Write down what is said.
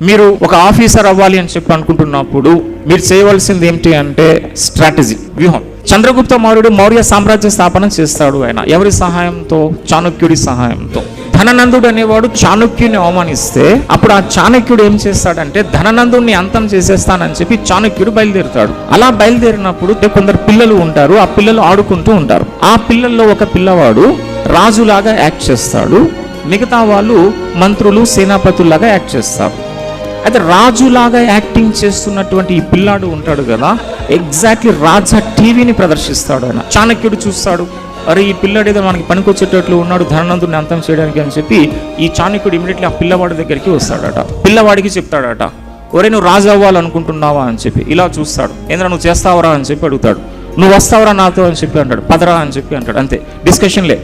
మీరు ఒక ఆఫీసర్ అవ్వాలి అని చెప్పి అనుకుంటున్నప్పుడు మీరు చేయవలసింది ఏంటి అంటే స్ట్రాటజీ, వ్యూహం. చంద్రగుప్త మౌర్యుడు మౌర్య సామ్రాజ్య స్థాపన చేస్తాడు. ఆయన ఎవరి సహాయంతో? చాణక్యుడి సహాయంతో. ధననందుడు అనేవాడు చాణక్యుని అవమానిస్తే అప్పుడు ఆ చాణక్యుడు ఏం చేస్తాడంటే ధననందుడిని అంతం చేసేస్తానని చెప్పి చాణక్యుడు బయలుదేరుతాడు. అలా బయలుదేరినప్పుడు కొందరు పిల్లలు ఉంటారు, ఆ పిల్లలు ఆడుకుంటూ ఉంటారు. ఆ పిల్లల్లో ఒక పిల్లవాడు రాజులాగా యాక్ట్ చేస్తాడు, మిగతా వాళ్ళు మంత్రులు సేనాపతుల్లాగా యాక్ట్ చేస్తారు. అయితే రాజులాగా యాక్టింగ్ చేస్తున్నటువంటి ఈ పిల్లాడు ఉంటాడు కదా, ఎగ్జాక్ట్లీ రాజా టీవీని ప్రదర్శిస్తాడు. ఆయన చాణక్యుడు చూస్తాడు, అరే ఈ పిల్లాడు ఏదో మనకి పనికొచ్చేటట్లు ఉన్నాడు ధననందుడిని అంతం చేయడానికి అని చెప్పి ఈ చాణక్యుడు ఇమీడియట్లీ ఆ పిల్లవాడి దగ్గరికి వస్తాడట. పిల్లవాడికి చెప్తాడట, ఒరే నువ్వు రాజు అవ్వాలనుకుంటున్నావా అని చెప్పి. ఇలా చూస్తాడు, ఏంద్రా నువ్వు చేస్తావరా అని చెప్పి అడుగుతాడు. నువ్వు వస్తావరా నాతో అని చెప్పి అంటాడు. పదరా అని చెప్పి అంటాడు. అంతే, డిస్కషన్ లే.